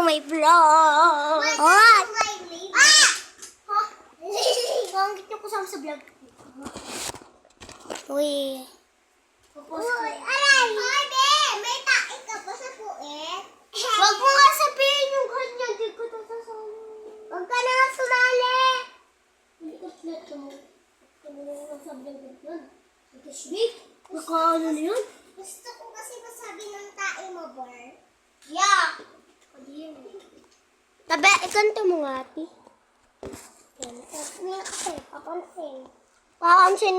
may vlog. Oh! Ah! Ang gitna ko sa vlog. Uy. Uy, aray! Sabi! May tae ka pa sa puwet. Huwag mo nga sabihin yung ganyan. Di ko ito sasali. Huwag ka na nga sumali. Hindi ka flat ka mo. Huwag ka na nga sabi ng ganyan. Ito, Shbik. Nakaano na yun? Gusto ko kasi masabi ng tae mo, Bar. Yeah! Tabi, ikanto mo nga, ati. Yan. Hindi kasi, papansin. Papansin.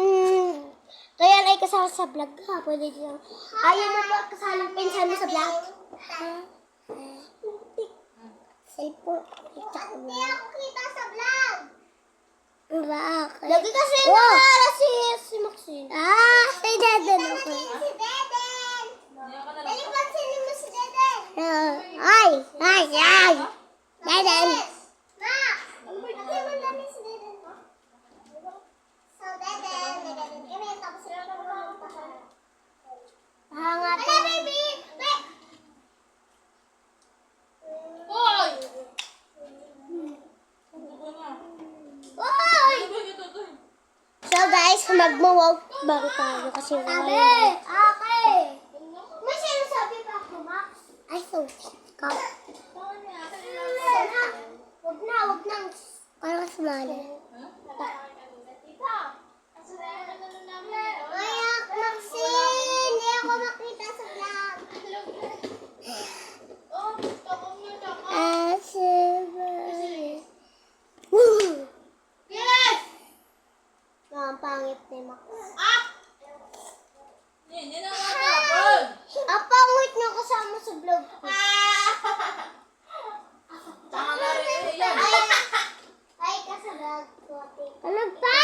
Kaya ay kasama sa vlog ha. Pwede dyan. Ayaw mo ba kasalang pinsan mo sa vlog? Ha? Cellphone. Hindi ako kita sa vlog. Bakit? Lagi kasi nakala si Maxine. Si Deden ako. Si Deden. Dali pansinin mo si Deden. Ay! Deden. Ma! Lagi mo dami si Deden. So, Deden. Kami tapos sila na magpapahan. Pahangat. Hala, baby! Hoy! Hoy! So guys, magmawag bang tayo kasi wala yung okay. May sinasabi pa ako, Max? Ay, so, ikaw. Wag na. Parang sumali. Ay, Maxine! Hindi ako makita sa vlog. Yes! Ang pangit ni Max. Ang pangit niya kasama sa vlog ko. Ay, kasi vlog ko. Ano pa?